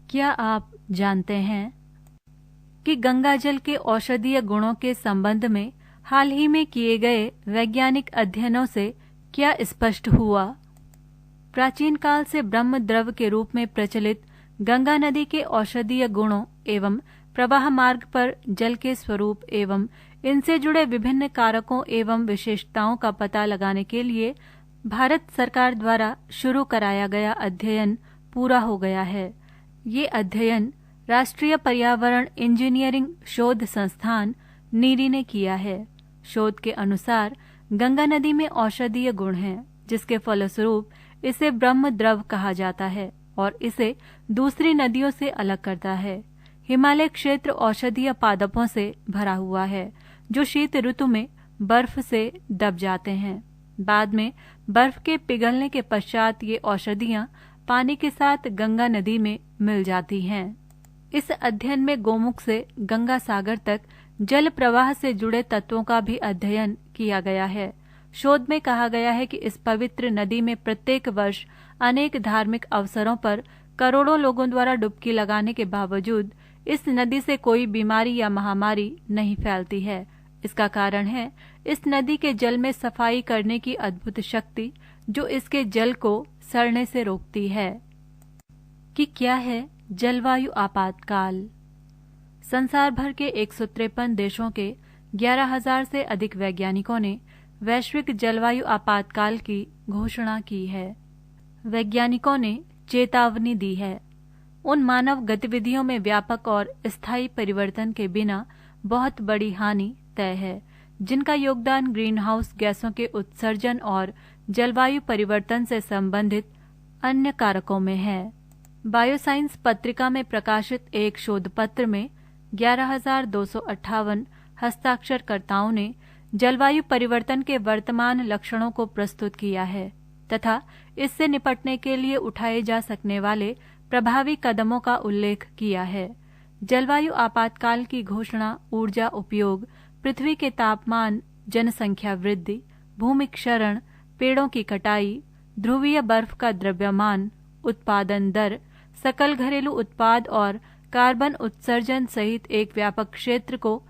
क्या आप जानते हैं कि गंगा जल के औषधीय गुणों के संबंध में हाल ही में किए गए वैज्ञानिक अध्ययनों से क्या स्पष्ट हुआ? प्राचीन काल से ब्रह्म द्रव के रूप में प्रचलित गंगा नदी के औषधीय गुणों एवं प्रवाह मार्ग पर जल के स्वरूप एवं इनसे जुड़े विभिन्न कारकों एवं विशेषताओं का पता लगाने के लिए भारत सरकार द्वारा शुरू कराया गया अध्ययन पूरा हो गया है। ये अध्ययन राष्ट्रीय पर्यावरण इंजीनियरिंग शोध संस्थान नीरी ने किया है। शोध के अनुसार गंगा नदी में औषधीय गुण हैं, जिसके फलस्वरूप इसे ब्रह्म द्रव कहा जाता है और इसे दूसरी नदियों से अलग करता है। हिमालय क्षेत्र औषधीय पादपों से भरा हुआ है, जो शीत ऋतु में बर्फ से दब जाते हैं। बाद में बर्फ के पिघलने के पश्चात ये औषधियां पानी के साथ गंगा नदी में मिल जाती हैं। इस अध्ययन में गोमुख से गंगा सागर तक जल प्रवाह से जुड़े तत्वों का भी अध्ययन किया गया है। शोध में कहा गया है कि इस पवित्र नदी में प्रत्येक वर्ष अनेक धार्मिक अवसरों पर करोड़ों लोगों द्वारा डुबकी लगाने के बावजूद इस नदी से कोई बीमारी या महामारी नहीं फैलती है। इसका कारण है इस नदी के जल में सफाई करने की अद्भुत शक्ति, जो इसके जल को सड़ने से रोकती है। कि क्या है जलवायु आपातकाल? संसार भर के 153 देशों के 11,000 से अधिक वैज्ञानिकों ने वैश्विक जलवायु आपातकाल की घोषणा की है। वैज्ञानिकों ने चेतावनी दी है, उन मानव गतिविधियों में व्यापक और स्थायी परिवर्तन के बिना बहुत बड़ी हानि तय है, जिनका योगदान ग्रीनहाउस गैसों के उत्सर्जन और जलवायु परिवर्तन से संबंधित अन्य कारकों में है। बायोसाइंस पत्रिका में प्रकाशित एक शोध पत्र में 11,258 हस्ताक्षरकर्ताओं ने जलवायु परिवर्तन के वर्तमान लक्षणों को प्रस्तुत किया है तथा इससे निपटने के लिए उठाए जा सकने वाले प्रभावी कदमों का उल्लेख किया है। जलवायु आपातकाल की घोषणा ऊर्जा उपयोग, पृथ्वी के तापमान, जनसंख्या वृद्धि, भूमि क्षरण, पेड़ों की कटाई, ध्रुवीय बर्फ का द्रव्यमान, उत्पादन दर, सकल घरेलू उत्पाद और कार्बन उत्सर्जन सहित एक व्यापक क्षेत्र को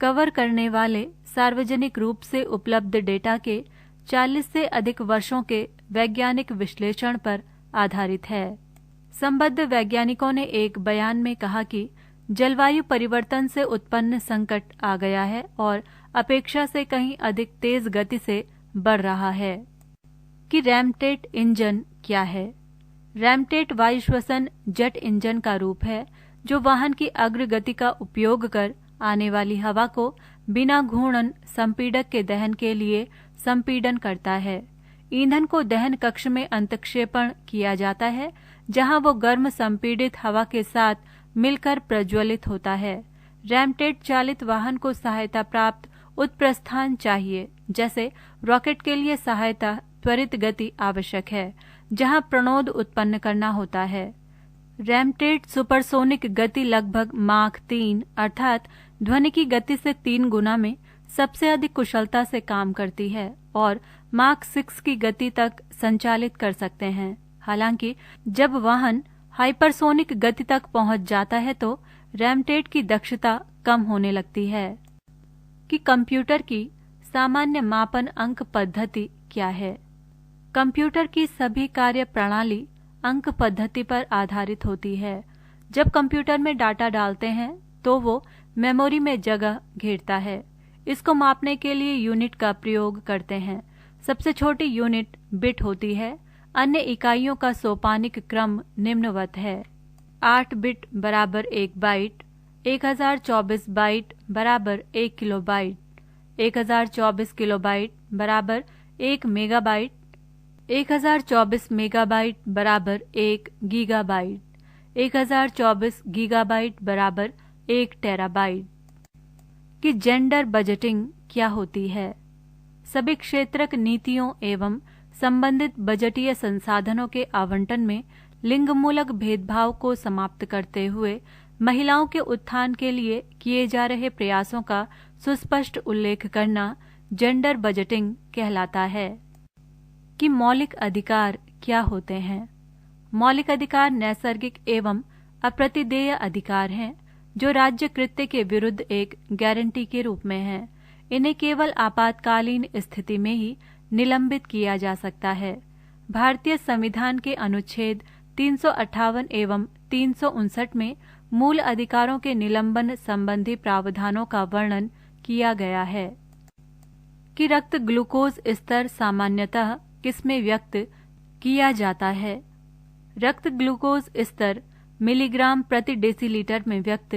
कवर करने वाले सार्वजनिक रूप से उपलब्ध डेटा के 40 से अधिक वर्षों के वैज्ञानिक विश्लेषण पर आधारित है। संबद्ध वैज्ञानिकों ने एक बयान में कहा कि जलवायु परिवर्तन से उत्पन्न संकट आ गया है और अपेक्षा से कहीं अधिक तेज गति से बढ़ रहा है। कि रैमटेट इंजन क्या है? रैमटेट वायु श्वसन जेट इंजन का रूप है, जो वाहन की अग्रगति का उपयोग कर आने वाली हवा को बिना घूर्णन संपीड़क के दहन के लिए संपीड़न करता है। ईंधन को दहन कक्ष में अंतक्षेपण किया जाता है, जहां वो गर्म संपीड़ित हवा के साथ मिलकर प्रज्वलित होता है। रैमटेट चालित वाहन को सहायता प्राप्त उत्प्रस्थान चाहिए, जैसे रॉकेट के लिए सहायता त्वरित गति आवश्यक है, जहां प्रणोद उत्पन्न करना होता है। रैमटेट सुपरसोनिक गति लगभग माख 3 अर्थात ध्वनि की गति से 3 गुना में सबसे अधिक कुशलता से काम करती है और माख 6 की गति तक संचालित कर सकते हैं। हालांकि जब वाहन हाइपरसोनिक गति तक पहुंच जाता है तो रैमटेट की दक्षता कम होने लगती है। कि कंप्यूटर की सामान्य मापन अंक पद्धति क्या है? कंप्यूटर की सभी कार्य प्रणाली अंक पद्धति पर आधारित होती है। जब कंप्यूटर में डाटा डालते हैं तो वो मेमोरी में जगह घेरता है। इसको मापने के लिए यूनिट का प्रयोग करते हैं। सबसे छोटी यूनिट बिट होती है। अन्य इकाइयों का सोपानिक क्रम निम्नवत है। 8 बिट बराबर 1 बाइट, 1024 बाइट बराबर 1 किलोबाइट, 1024 किलोबाइट बराबर 1 मेगाबाइट, 1024 मेगाबाइट बराबर 1 गीगाबाइट, 1024 गीगाबाइट बराबर 1 टेराबाइट। कि जेंडर बजटिंग क्या होती है? सभी क्षेत्रक नीतियों एवं संबंधित बजटीय संसाधनों के आवंटन में लिंग मूलक भेदभाव को समाप्त करते हुए महिलाओं के उत्थान के लिए किए जा रहे प्रयासों का सुस्पष्ट उल्लेख करना जेंडर बजटिंग कहलाता है। कि मौलिक अधिकार क्या होते हैं? मौलिक अधिकार नैसर्गिक एवं अप्रतिदेय अधिकार हैं जो राज्य कृत्य के विरुद्ध एक गारंटी के रूप में हैं। इन्हें केवल आपातकालीन स्थिति में ही निलंबित किया जा सकता है। भारतीय संविधान के अनुच्छेद 358 एवं 359 में मूल अधिकारों के निलंबन संबंधी प्रावधानों का वर्णन किया गया है कि रक्त ग्लूकोज स्तर सामान्यतः किसमें व्यक्त किया जाता है। रक्त ग्लूकोज स्तर मिलीग्राम प्रति डेसीलीटर में व्यक्त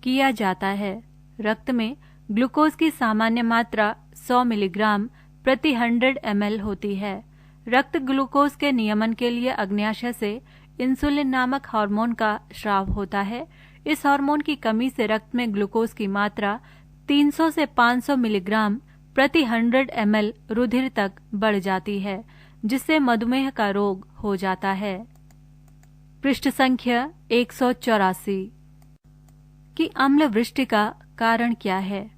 किया जाता है। रक्त में ग्लूकोज की सामान्य मात्रा 100 मिलीग्राम प्रति 100 ml होती है। रक्त ग्लूकोज के नियमन के लिए अग्न्याशय से इंसुलिन नामक हार्मोन का स्राव होता है। इस हार्मोन की कमी से रक्त में ग्लूकोज की मात्रा 300 से 500 मिलीग्राम प्रति 100 ml रुधिर तक बढ़ जाती है, जिससे मधुमेह का रोग हो जाता है। पृष्ठ संख्या 184 कि अम्ल वृष्टि का कारण क्या है।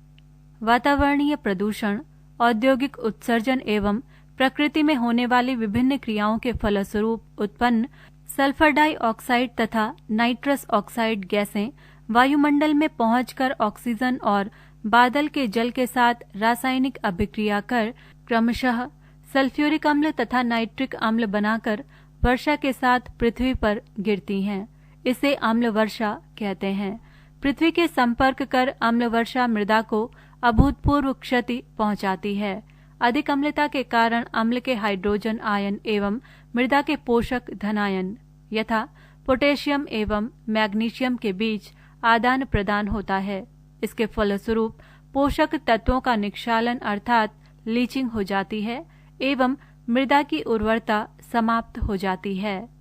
वातावरणीय प्रदूषण, औद्योगिक उत्सर्जन एवं प्रकृति में होने वाली विभिन्न क्रियाओं के फलस्वरूप उत्पन्न सल्फर डाइऑक्साइड तथा नाइट्रस ऑक्साइड गैसें वायुमंडल में पहुंचकर ऑक्सीजन और बादल के जल के साथ रासायनिक अभिक्रिया कर क्रमशः सल्फ्यूरिक अम्ल तथा नाइट्रिक अम्ल बनाकर वर्षा के साथ पृथ्वी पर गिरती हैं। इसे अम्ल वर्षा कहते हैं। पृथ्वी के संपर्क कर अम्ल वर्षा मृदा को अभूतपूर्व क्षति पहुंचाती है। अधिक अम्लता के कारण अम्ल के हाइड्रोजन आयन एवं मृदा के पोषक धनायन यथा पोटेशियम एवं मैग्नीशियम के बीच आदान प्रदान होता है। इसके फलस्वरूप पोषक तत्वों का निक्षालन अर्थात लीचिंग हो जाती है एवं मृदा की उर्वरता समाप्त हो जाती है।